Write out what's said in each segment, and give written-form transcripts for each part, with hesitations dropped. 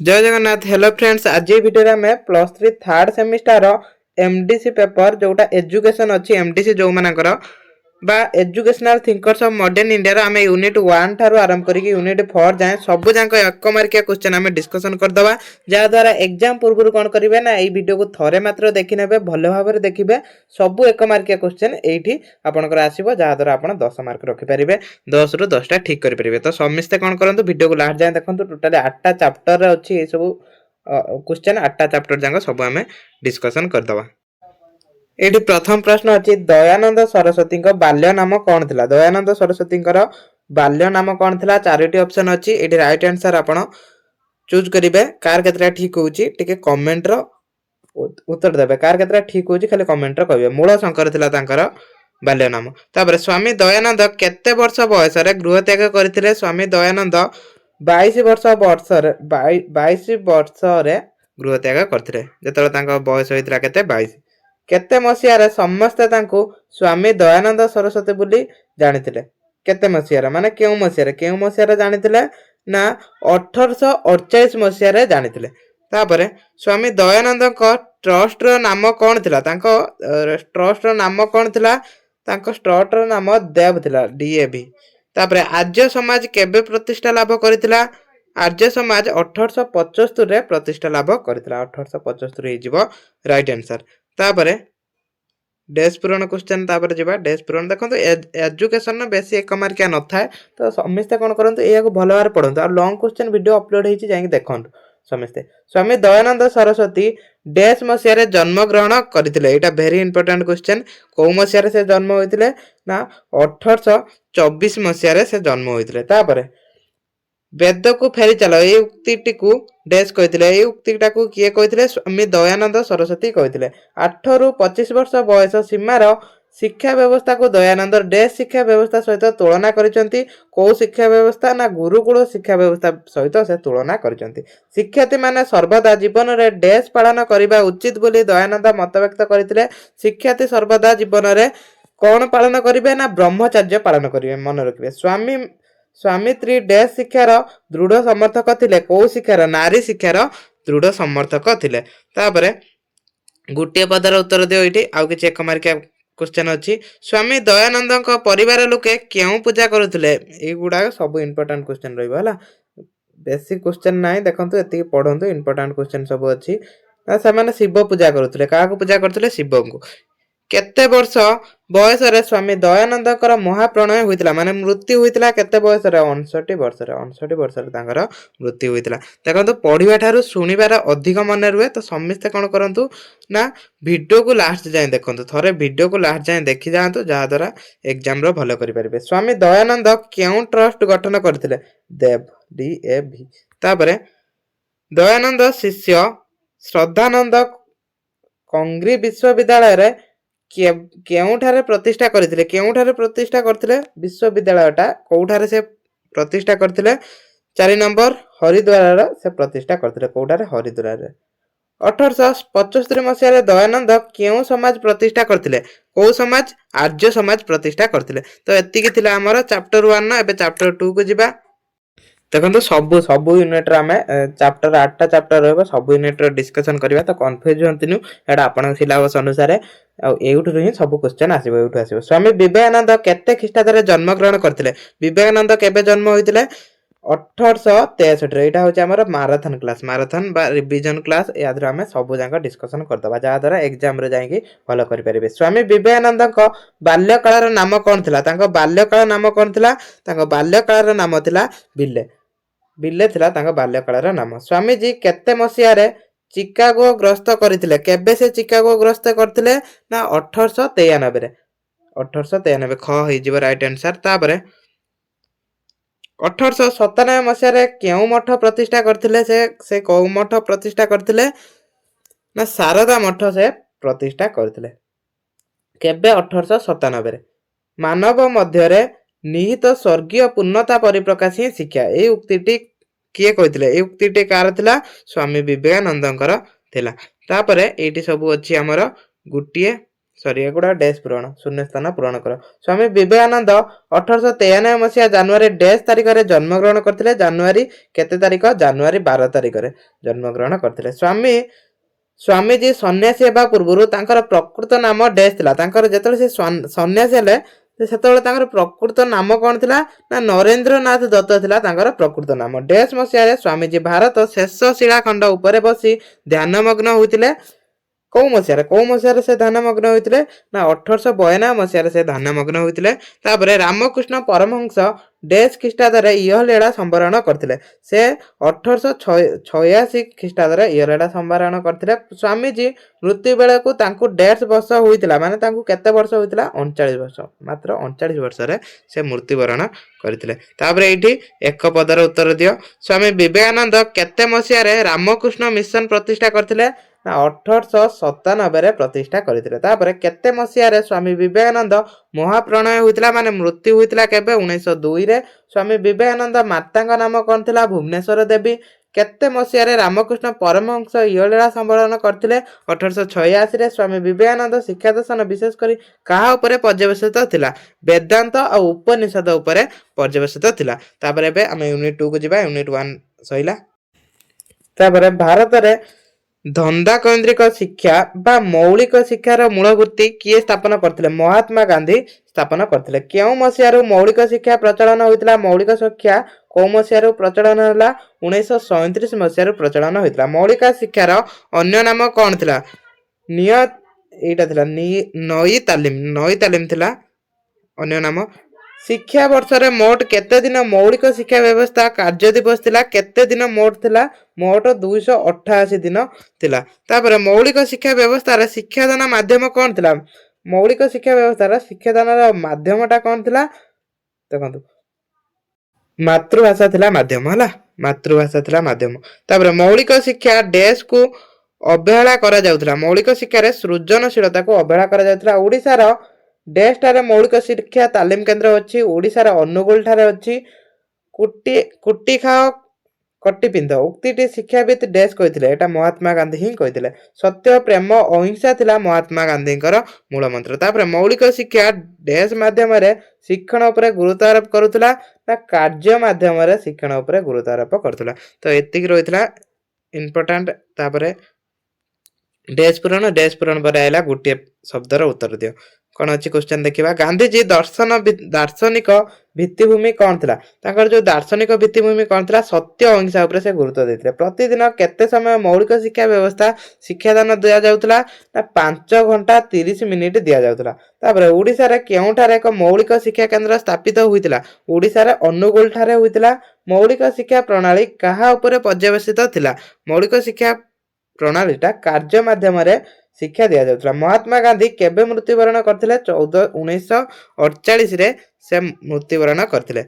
जय Jagannath. Hello friends, आज ये वीडियो में +3 थर्ड सेमिस्टर एमडीसी पेपर जोटा एजुकेशन अच्छी एमडीसी जो मानकर बा educational thinkers of modern India आम यूनिट 1 ठारू आरंभ करके यूनिट 4 जाए सब जाक एक मार्किया क्वेश्चन आम डिस्कसन करदे जहाद्वारा एग्जाम पूर्व कौन करेंगे ना ये वीडियो को थरे मात्र देखी ने भल भाव देखिए सब एक मार्किया क्वेश्चन ये आपंकर आसो जहाद्वारा आप 10 मार्क रखिपारे 10 रु 10टा ठीक करेंगे। तो समस्ते कौन करूँ वीडियो को लास्ट जाए देखो टोटाली 8टा चैप्टर अच्छी ये सब क्वेश्चन 8टा चैप्टर जाक सब आम डिस्कसन करदे। ये प्रथम प्रश्न अच्छी दयानंद सरस्वती बाल्य नाम कौन थिला? दयानंद सरस्वती बाल्य नाम कौन थिला? 4टी ऑप्शन अच्छी ये राइट आंसर आप चूज करेंगे। कार केतरा ठीक होची टिके कमेंट रो उत्तर देबे। कार केतरा ठीक होची खाली कमेंट रो कहबे। मूल शंकर थिला तांकर बाल्य नाम। तापर स्वामी दयानंद केते वर्ष बयस रे गृह त्याग करथिले? स्वामी दयानंद 22 वर्ष रे 22 रे गृह त्याग करथिले जेतले तांका बयस होइतरा केते 22। केते मसिया समस्ते तांको स्वामी दयानंद सरस्वती बोली जानिथिले? केते मसिया माने केउ मसिया जानिथिले ना 1848 मसिया जानिथिले। तापरे स्वामी दयानंद को ट्रस्ट रो नाम कोन थिला? तांको ट्रस्ट रो नाम कोन थिला? तांको ट्रस्ट रो नाम देव थिला, डीएवी। तापरे आर्य समाज केबे प्रतिष्ठा लाभ करथिला? आर्य समाज 1875 रे प्रतिष्ठा लाभ करथिला। 1875 हे जिवो राइट आंसर। तापरे डैश पूरण क्वेश्चन तापर जिबा डैश पूरण देखो एजुकेशन न बेसी एक मार्किया न थाए तो समस्ते कोन करंतु एया को भलो भार पढंतु आ लॉन्ग क्वेश्चन वीडियो अपलोड हेची जाई देखंतु समस्ते। स्वामी दयानंद सरस्वती डैश मसिया रे जन्म ग्रहण करथिले? एटा वेरी इंपोर्टेंट क्वेश्चन। को मसिया रे से जन्म होइतिले ना 1824 मसिया रे से जन्म होइतिले। तापरे वेद को फेरी चलो ये उक्ति को डैश कहते ये उक्तिटा को किए कहते? स्वामी दयानंद सरस्वती कहते। 8 रु 25 वर्ष बयस सीमार शिक्षा व्यवस्था को दयानंद डैश शिक्षा व्यवस्था सहित तुलना करिसेंती? को शिक्षा व्यवस्था ना गुरुकुल शिक्षा व्यवस्था सहित से तुलना करिसेंती। शिक्षार्थी माने सर्वदा जीवन रे डैश पालन करबा उचित बोली दयानंद मत व्यक्त करथिले? शिक्षार्थी सर्वदा जीवन रे कौन पालन करिवे ना ब्रह्मचर्य पालन करिवे। मन रखिवे स्वामित्री डैश शिक्षार दृढ़ समर्थक थिले? को शिक्षार? नारी शिक्षार दृढ़ समर्थक थिले। तापरे गोटे पदर उत्तर दियो इठी आउ कि एक मार्किया क्वेश्चन अछि। स्वामी दयानंद को परिवार लोके क्यों पूजा करुथिले? ए गुडा सब इंपोर्टेंट क्वेश्चन रहइबो हला। बेसिक क्वेश्चन नाही देखंतु एति पढंतु इंपोर्टेंट क्वेश्चन सब अछि। से माने शिव पूजा करुथिले? का को पूजा करथिले? शिव को। केते वर्ष बयस रे स्वामी दयानंद कर महाप्रणय होइतिला माने मृत्यु होइतिला? केते बयस रे? 59 वर्ष रे। 59 वर्ष रे तांकर मृत्यु होइतिला। देखंतु पढिबा ठारू सुनिबार अधिक मन रुए तो समस्त कोन करंतु ना वीडियो को लास्ट जाय देखंतु थरे वीडियो को लास्ट जाय देखि जांतु जहा द्वारा एग्जाम रो भलो करि परिबे। स्वामी दयानंद क्यों ट्रस्ट गठन करथिले? देव, डीएवी। तापरे दयानंद शिष्य श्रद्धानंद कंग्री विश्वविद्यालय रे केउठारे प्रतिष्ठा करथिले? केउठारे प्रतिष्ठा करथिले? विश्वविद्यालयटा कोउठारे से प्रतिष्ठा करथिले? 4 नंबर हरिद्वार रे से प्रतिष्ठा करथिले। कोउठारे? हरिद्वार रे। 1875 मसिया रे दयानंद केउ समाज प्रतिष्ठा करथिले? को समाज? आर्य समाज प्रतिष्ठा करथिले। तो एति कि थिला हमर चैप्टर 1 ना एबे चैप्टर 2 को जिबा। देखो सब यूनिट रे हमें चैप्टर 8टा चैप्टर रहबो सब यूनिट रे डिस्कशन करबा तो कंफ्यूज होंतिनु एडा आपन सिलेबस अनुसार एउठु ही सब क्वेश्चन आसीबो एउठु आसीबो। स्वामी विवेकानंद केते ख्रीष्टाब्द रे जन्म ग्रहण करथिले? विवेकानंद केबे जन्म होइतिले? 1863 रे। एटा होचे हमर मैराथन क्लास मैराथन बा रिवीजन क्लास याद्रा हमें सब जांका डिस्कशन करदबा जहा द्वारा एग्जाम रे जाईकी फॉलो करि परिबे। स्वामी विवेकानंद को बाल्यकाल रो नाम कोन थिला? तांको बाल्यकाल नाम कोन थिला? तांको बाल्यकाल रो नाम थिला बिल्ले। बिल्ले थिला तांको बाल्यकाल नाम। स्वामी जी केते मसिया रे चिकागो ग्रस्त करथिले? केबे से चिकागो ग्रस्त करथिले ना 1893 रे। 1893 ख होई जिवो राइट आंसर। तापरे 1897 मसिया रे केउ मठ प्रतिष्ठा करथिले? से को मठ प्रतिष्ठा करथिले ना शारदा मठ से प्रतिष्ठा करथिले। केबे? 1897 रे। मानव मध्य रे निहित स्वर्गीय पूर्णता परिप्रकाश ही शिक्षा ए उक्तिटी किए कहथिले? ए उक्तिटी कार थिला? स्वामी विवेकानंदंकर थिला। तापरे एठी सब अछि हमर गुटिए सॉरी एगुड़ा डैश पूरण शून्य स्थान पूरण कर। स्वामी विवेकानंद 1893 मसीहा जनवरी डैश तारिख में जन्मग्रहण करते। जनवरी केते तारिख? जनवरी 12 तारिख में जन्मग्रहण करते। स्वामीजी सन्यासी हेबा पूर्व प्रकृत नाम डैश थिला। जेतले से सन्यासी हेले से प्रकृत नाम कौन थिला ना नरेंद्र नाथ दत्त थिला प्रकृत नाम। डैश मसीह स्वामीजी भारत शेष शिलाखंड उपरे बसी ध्यानमग्न होइतिले। कौ मसीह से ध्यानमग्न होइतिले ना 1892 मसीह से ध्यानमग्न होइतिले। तापरे रामकृष्ण परमहंस डैश ख्रीष्टाब्द इहलेड़ा संवरण करथिले। से 1886 ख्रीष्टाब्द इहलेड़ा संवरण करथिले। स्वामीजी मृत्यु बेले को तांकु 1.5 वर्ष होइतिला। माने तांकु केते वर्ष होइतिला? 39 वर्ष। मात्र 39 वर्ष रे से मृत्युवरण करथिले। तापरे एठी एक पदर उत्तर दियो। स्वामी विवेकानंद केते मसीह रे रामकृष्ण मिशन प्रतिष्ठा करथिले? 1897 प्रतिष्ठा करथिले। तापरे केते मसीह रे स्वामी विवेकानंद महाप्रणय होइतिला? माने मृत्यु होइतिला केबे? 1902 रे। स्वामी विवेकानंद माता नाम कौन थिला? भुवनेश्वर देवी। केते मसीह रे रामकृष्ण परमहंस इहलीला संवरण करथिले? 1886 रे। स्वामी विवेकानंद शिक्षा दर्शन विशेष करी कहा उपरे पर्यवेसित थिला? वेदांत और उपनिषद उपरे पर्यवेसित थिला। तापरे बे हम यूनिट 2 को जिबा। यूनिट 1 सहिला। तापरे भारत रे धंदा केन्द्रिक शिक्षा बा मौलिक शिक्षार मूलभूति किए स्थापन करथिले? महात्मा गांधी स्थापन करथिले। केउ मसीहारु मौलिक शिक्षा प्रचलन होइतिला? मौलिक शिक्षा को मसीहारु प्रचलन होला? 1937 मसीहारु प्रचलन होइतिला। मौलिक शिक्षार अन्य नाम कौन थिला? एटा थिला नई तालीम थिला अन्य नाम। शिक्षा वर्ष रे मोट केते दिन मौलिक शिक्षा व्यवस्था कार्य दिवस थिला? केते दिन मोट थिला? मोट 288 दिन थिला। तापर मौलिक शिक्षा व्यवस्था रे शिक्षादान माध्यम कौन थिला? मौलिक शिक्षा व्यवस्था रे शिक्षादान रो माध्यमटा कौन थिला? देखंतु मातृभाषा थिला माध्यम हला। मातृभाषा थिला माध्यम। तापर मौलिक शिक्षा डैश को अवहेला करा जाउतला? मौलिक शिक्षा रे सृजनशीलता को अवहेला करा जाउतला। ओडिसा रो डैश टारे मौलिक शिक्षा तालीम केन्द्र अछि? ओडिसा रो अनुगुल ठारे अछि। कुटी खाओ कट्टी पिंध उक्तिटी शिक्षाविद डैश कहिथिले? एटा महात्मा गांधी ही कहिथिले। सत्य प्रेम अहिंसा थिला महात्मा गांधींकर मूल मंत्र। तापर मौलिक शिक्षा डैश माध्यम रे शिक्षण उपरे गुरुत्व आरोप करुतला ना कार्य माध्यम रे शिक्षण उपरे गुरुत्व आरोप करतला? तो एतिक रहितला इंपोर्टेंट। तापर डैश पूरण पर आइला गोटे शब्दर उत्तर दियो। कौन अच्छी क्वेश्चन देखिबा। गांधीजी दार्शनिक भित्तिभूमि कौन थिला? ताकर जो दार्शनिक भित्तिभूमि कौन थिला? सत्य अहिंसा उपरे से गुरुत्व देथिले। प्रतिदिन केते समय मौलिक शिक्षा व्यवस्था शिक्षादान दिया जाउतला? ना 5 घंटा 30 मिनिट दिया जाउतला। तापर ओडिसा रे केउठारे एक मौलिक शिक्षा केंद्र स्थापित होइतिला? ओडिसा रे अनुगुल ठारे होइतिला। मौलिक शिक्षा प्रणाली कहा उपरे पर्यवेसित थिला? मौलिक शिक्षा प्रणालीटा कार्य माध्यम रे शिक्षा दिया जाउतला। महात्मा गांधी केबे मृत्युवरण करथिले? 1948 रे से मृत्युवरण करथिले।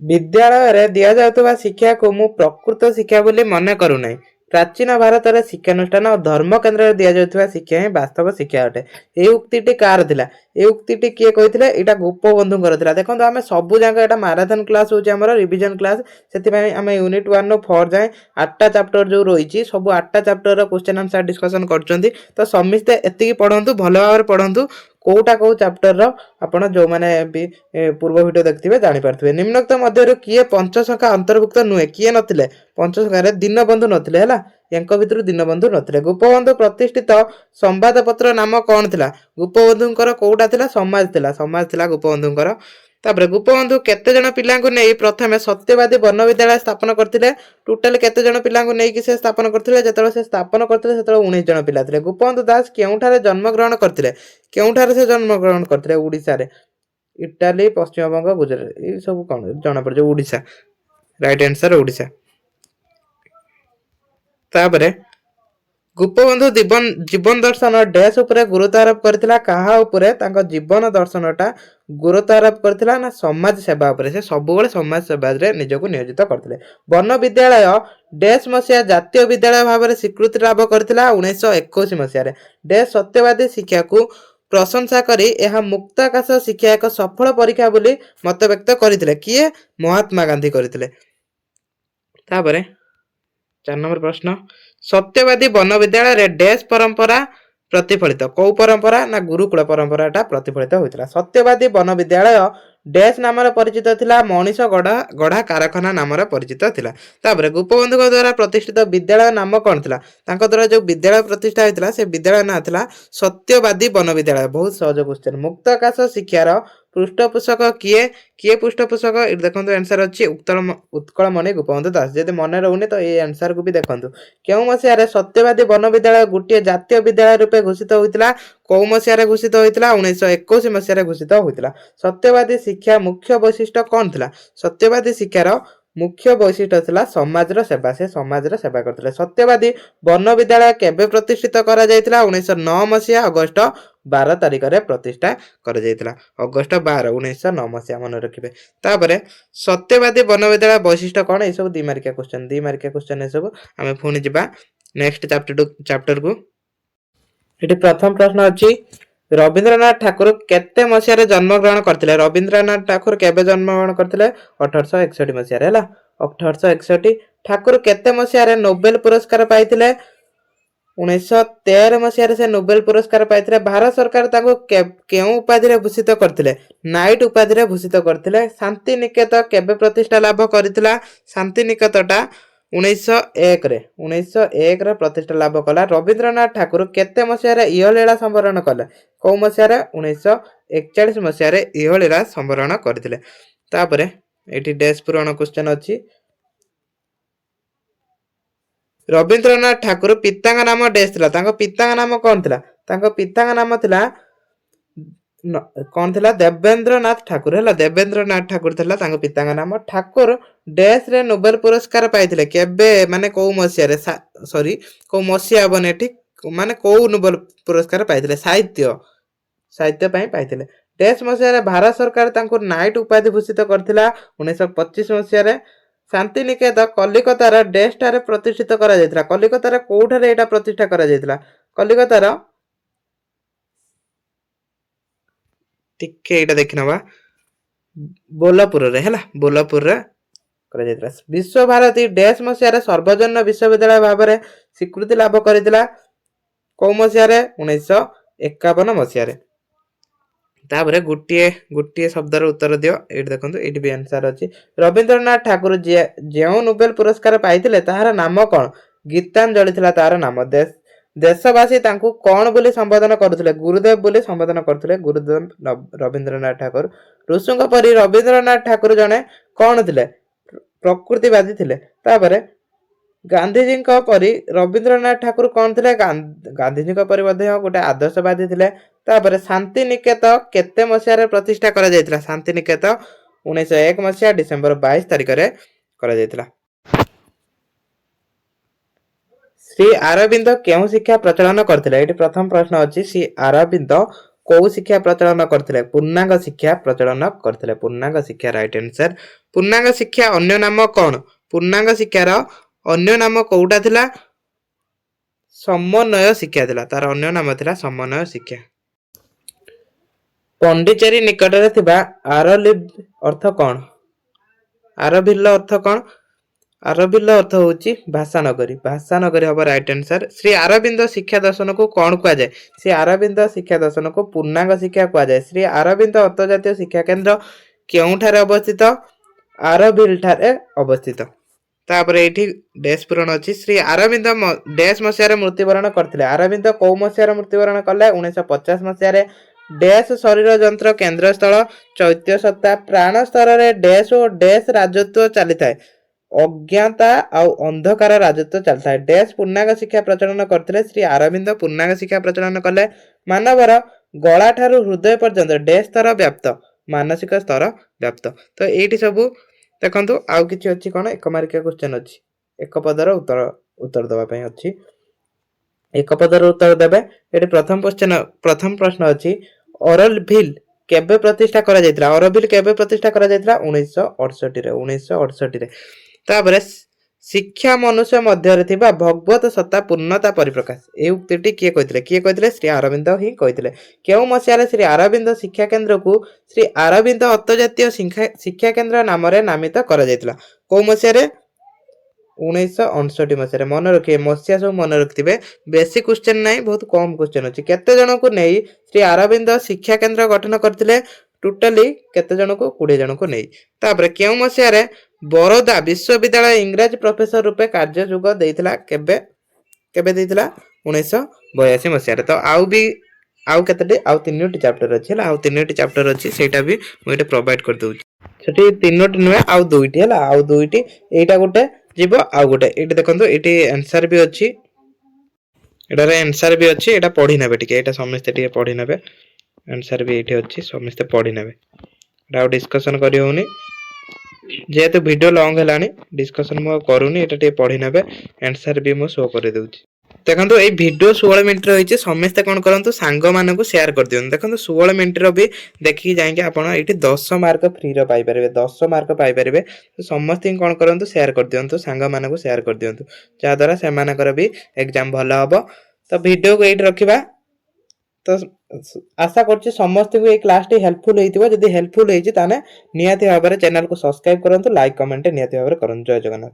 विद्यालय रे दिया जाउतबा शिक्षा को मु प्रकृत शिक्षा बोली मने करू नै। प्राचीन भारत रे शिक्षानुष्ठान और धर्म केन्द्र दिया जाउतबा शिक्षा ही वास्तव शिक्षा अटे। ए उक्तिटी कार थिला? ए उक्तिटी किए कहिथिले? एटा गोपबंधु करथिला। देखंतु हमें सबु जांग एटा मैराथन क्लास होची हमर रिवीजन क्लास। सेति पय हमें यूनिट 1 नो 4 जाय 8टा चैप्टर जो रहिची सब 8टा चैप्टर रो क्वेश्चन आंसर डिस्कशन करचंती। तो समिस्ते एतिकी पढंतु, भलो भाबरे पढंतु। कोटा को चैप्टर रो आपण जो माने भी पूर्व वीडियो देखथिबे जानि पारथिबे। निम्नलिखित मध्य किए पंच संख्या अंतर्भुक्त नुहे? किए नथिले? पंच संख्या रे दीनबंधु नथिले हला। यांक भितरु दीनबंधु नथिले। गोपबंधु प्रतिष्ठित संवादपत्र नाम कौन थिला? गोपबंधुंकर कोउटा थिला? समाज थिला। समाज थिला गोपबंधुंकर। तापर गोपबंधु केते जण पिलांकु नै प्रथमे सत्यवादी वर्ण विद्यालय स्थापन करथिले? टोटल केते जण पिलांकु नै कि से स्थापन करथिले? जेतले से स्थापन करथिले सेतले 19 जण पिला थिले। गोपबंधु दास केउठारे जन्म ग्रहण करथिले? केउठारे से जन्म ग्रहण करथिले? ओडिसा रे। इटाली, पश्चिम बंग, गुजरात ए सब कोन जणा पड़ जे ओडिसा। Right answer Odisha. तापरे गोपबंधु जीवन दर्शन डैश उपरे गुरुत्व आरोप करथिला? कहा उपरे तांका जीवन दर्शनटा गुरुत्व आरोप करथिला? ना समाज सेवा उपरे। से सबु बेले समाज सेवा रे निजको नियोजित करथिले। वर्ण विद्यालय डैश मसीहा जातीय विद्यालय भाव में स्वीकृति लाभ करथिला? 1921 मसीहा रे। डैश सत्यवादी शिक्षा को प्रशंसा करी यह मुक्ताकाश शिक्षा एक सफल परीक्षा बोली मत व्यक्त करथिले? किए? महात्मा गांधी करथिले। तापरे 4 नंबर प्रश्न सत्यवादी वन विद्यालय डैश परंपरा प्रतिफलित कौ परंपरा ना गुरुकुल परंपराटा प्रतिफलित होता सत्यवादी वन विद्यालय डैश नाम परिचित थिला मनीष गढ़ा गढ़ा कारखाना नाम परिचित थिला तापर गोपबंधु द्वारा प्रतिष्ठित विद्यालय नाम कौन थिला तांको द्वारा जो विद्यालय प्रतिष्ठा होता से विद्यालय ना थिला सत्यवादी वन विद्यालय बहुत सहज क्वेश्चन मुक्त आकाश शिक्षार पृष्ठपोषक किए किए पृष्ठपोषक ये देखो आंसर अच्छी उत्कलमणि गोपबंधु दास जब मन रोनी तो ये आंसर को भी देखो क्यों मसीह सत्यवादी वन विद्यालय गोटे जातीय विद्यालय रूपे घोषित होता कौ मसीह घोषित होता 1921 मसीह घोषित होता सत्यवादी शिक्षा मुख्य वैशिष्ट्य कौन था सत्यवादी शिक्षार मुख्य वैशिष्ट्य था समाजर सेवा से समाजर सेवा करते सत्यवादी वन विद्यालय केबे प्रतिष्ठित करा 1909 मसीहा अगस्ट 12 तारिख में प्रतिष्ठा करा अगस्ट 12 1909 मसीहा मन रखिए तापर सत्यवादी वन विद्यालय वैशिष्ट्य कौन ये सब 2 मार्किया क्वेश्चन ये सब आम पुणी जा नेक्स्ट चैप्टर को ये प्रथम प्रश्न अच्छी रवींद्रनाथ ठाकुर केते मसीह जन्म ग्रहण करते रवींद्रनाथ ठाकुर केबे जन्म ग्रहण करते 1861 मसीह 1861 ठाकुर केते मसीह नोबेल पुरस्कार पाइथिले 1913 मसीह से नोबेल पुरस्कार पाइथिले भारत सरकार ताको केउ उपाधि रे भूषित करथिले नाइट उपाधि रे भूषित करथिले शांति निकेत केबे प्रतिष्ठा लाभ करथिला शांति निकेतटा 1901 रे प्रतिष्ठा लाभ कला रवींद्रनाथ ठाकुर केते मसीह इहलीला संवरण कले कौ मसीह 1941 मसीह इहलीला संवरण करथिले तापरे एठी डैश पुराण क्वेश्चन अछि रवींद्रनाथ ठाकुर पितांग नाम डैश थिला तांको पितांग नाम कोन थिला तांको पितांग नाम थिला कौन थिला देवेंद्रनाथ ठाकुर है देवेंद्रनाथ ठाकुर थिला तांको पितांग नाम ठाकुर डैश रे नोबेल पुरस्कार पाइथिले केबे माने कौ मसीह रे सॉरी कौ मसीह बने ठीक माने कौ नोबेल पुरस्कार पाइथिले साहित्य पई पाइथिले डैश मसीह रे भारत सरकार तांको नाइट उपाधि भूषित करथिला 1925 मसीह रे शांति निकेत कलिकतार डैश टारे प्रतिष्ठित करा जायतिला कलिकतार कोठारे एटा प्रतिष्ठा करा जायतिला कलिकतार टिके एटा देखिनबा बोलापुर रे हैला बोलापुर रे करा जायतिला विश्व भारती डैश मसीह रे सर्वजन विश्वविद्यालय भाव रे स्वीकृति लाभ करथिला कौ मसीह रे 1951 मसीह रे तापरे गुटिए शब्दर उत्तर दियो एठी देखंतु एठी भी आंसर अछि रवींद्रनाथ ठाकुर जेउ नोबेल पुरस्कार पाइथिले ताहार नाम कोन गीतांजलि थिला ताहार नाम देशवासी तांकु कोन बोली संबोधन करथिले गुरुदेव बोली संबोधन करथिले गुरुदेव रवींद्रनाथ ठाकुर ऋषुंग परी रवींद्रनाथ ठाकुर जने कोन थिले प्रकृतिवादी थिले तापरे गांधीजी परी रवींद्रनाथ ठाकुर कौन थे गांधीजी परी गोटे आदर्शवादी थे तापर शांति निकेत केते मसीह प्रतिष्ठा करा जायतिला शांति निकेत 1901 मसीहा डिसेंबर 22 तारिख रे करा जायतिला श्री अरविंद केउ शिक्षा प्रचलन करथिले एठी प्रथम प्रश्न अछि श्री अरविंद को शिक्षा प्रचलन करथिले पूर्णांग शिक्षा प्रचलन करथिले पूर्णांग शिक्षा राइट आंसर पूर्णांग शिक्षा अन्य नाम कोन पूर्णांग शिक्षार अन्य नाम कोउटा थिला समन्वय शिक्षा थिला तार अन्य नाम थिला समन्वय शिक्षा पंडिचेरी निकट रे थिबा आरलिव अर्थ कोन आरभिल अर्थ कोन आरभिल अर्थ होची भाषानगरी हबो राइट आंसर श्री अरविंद शिक्षा दर्शन को कोन कुआ जाय श्री अरविंद शिक्षा दर्शन को पूर्णांग शिक्षा कुआ जाय श्री अरविंद अंतर्जातीय शिक्षा केंद्र केउठारे अवस्थित आरभिल ठारे अवस्थित तापर एठी डैश पूरण अछि श्री अरविंद डैश मसीह मृत्युवरण करथिले अरविंद कौ मसीह मृत्युवरण कले 1950 मसीह डैश शरीर जंत्र केंद्र स्थल चैत्य सत्ता प्राण स्तर रे डैश और डैश राजत्व चली थाए अज्ञाता आउ अंधकार राजत्व चलता है डैश पूर्णांग शिक्षा प्रचलन करथिले श्री अरविंद पूर्णांग शिक्षा प्रचलन कले मानवर गला ठारू हृदय पर्यंत डैश स्तर व्याप्त मानसिक स्तर व्याप्त तो एठी सब देखंतु आउ किछि अछि कोन एक मार्किया क्वेश्चन अछि एक पदर उत्तर दवा पई अछि एक पदर उत्तर देबे एठी प्रथम प्रश्न अछि ऑरलविल केबे प्रतिष्ठा करा जायतिला ऑरलविल केबे प्रतिष्ठा करा जायतिला 1968 रे तापरे शिक्षा मनुष्य मध्य रे थिबा भगवत सत्ता पूर्णता परिप्रकाश ए उक्तिटी किए कहितले श्री अरविंद ही कहितले केउ मसिया रे श्री अरविंद शिक्षा केंद्र को श्री अरविंद अंतर्जातीय शिक्षा केंद्र नाम रे नामित करा जायतिला को मसिया रे 1959 ମସିହାରେ। ମନେ ରଖିବେ, ମସିହା ସବୁ ମନେ ରଖିଥିବେ। ବେଶୀ କ୍ୱେଶ୍ଚନ ନାହିଁ, ବହୁତ କମ କ୍ୱେଶ୍ଚନ ଅଛି। କେତେ ଜଣଙ୍କୁ ନେଇ ଶ୍ରୀ ଅରବିନ୍ଦ ଶିକ୍ଷା କେନ୍ଦ୍ର ଗଠନ କରିଥିଲେ? ଟୋଟାଲି କେତେ ଜଣଙ୍କୁ? 20 ଜଣଙ୍କୁ ନେଇ। ତାପରେ କେଉଁ ମସିହାରେ ବରୋଦା ବିଶ୍ୱବିଦ୍ୟାଳୟ ଇଂରାଜୀ ପ୍ରଫେସର ରୂପେ କାର୍ଯ୍ୟ ଯୋଗ ଦେଇଥିଲା? କେବେ ଦେଇଥିଲା? 1982 ମସିହାରେ। ତ ଆଉ କେତେଟି? ଆଉ 3ଟି ଚାପ୍ଟର ଅଛି ହେଲା। ଆଉ 3ଟି ଚାପ୍ଟର ଅଛି, ସେଇଟା ବି ମୁଁ ଏଠି ପ୍ରୋଭାଇଡ କରିଦଉଛି। ସେଠି 3ଟି ନୁହେଁ, ଆଉ 2ଟି ହେଲା। ଆଉ 2ଟି, ଏଇଟା ଗୋଟେ ଯିବ, ଆଉ ଗୋଟେ ଏଇଠି ଦେଖନ୍ତୁ, ଏଇଠି ଆନ୍ସର ବି ଅଛି। ଏଟାରେ ଆନ୍ସର ବି ଅଛି, ଏଟା ପଢି ନେବେ ଟିକେ। ଏଟା ସମସ୍ତେ ଟିକେ ପଢି ନେବେ। ଆନ୍ସର ବି ଏଇଠି ଅଛି, ସମସ୍ତେ ପଢି ନେବେ। ଏଟା ଆଉ ଡିସ୍କସନ କରି ହଉନି, ଯେହେତୁ ଭିडिଓ ଲଙ୍ଗ ହେଲାଣି। ଡିସ୍କସନ ମୁଁ କରୁନି, ଏଟା ଟିକେ ପଢି ନେବେ। ଆନ୍ସର ବି ମୁଁ ଶୋ କରି ଦଉଛି। ଦେଖନ୍ତୁ ଏଇ ଭିडिଓ 16 ମିନିଟ୍ ରହିଛି। ସମସ୍ତେ କଣ କରନ୍ତୁ, ସାଙ୍ଗମାନଙ୍କୁ ସେୟାର କରିଦିଅନ୍ତୁ। ଦେଖନ୍ତୁ 16 ମିନିଟ୍ର ବି ଦେଖିକି ଯାଇକି ଆପଣ ଏଇଠି 10 ମାର୍କ ଫ୍ରିର ପାଇପାରିବେ। 10 ମାର୍କ ପାଇପାରିବେ। ସମସ୍ତଙ୍କୁ କଣ କରନ୍ତୁ, ସେୟାର କରିଦିଅନ୍ତୁ, ସାଙ୍ଗମାନଙ୍କୁ ସେୟାର କରିଦିଅନ୍ତୁ, ଯାହାଦ୍ୱାରା ସେମାନଙ୍କର ବି ଏକ୍ଜାମ ଭଲ ହବ। ତ ଭିଡ଼ିଓକୁ ଏଇଠି ରଖିବା। ତ ଆଶା କରୁଛି ସମସ୍ତଙ୍କୁ ଏଇ କ୍ଲାସଟି ହେଲ୍ପଫୁଲ ହେଇଥିବ। ଯଦି ହେଲ୍ପଫୁଲ ହେଇଛି ତାହେଲେ ନିହାତି ଭାବରେ ଚ୍ୟାନେଲକୁ ସବସ୍କ୍ରାଇବ କରନ୍ତୁ, ଲାଇକ୍ କମେଣ୍ଟ ନିହାତି ଭାବରେ କରନ୍ତୁ। ଜୟ ଜଗନ୍ନାଥ।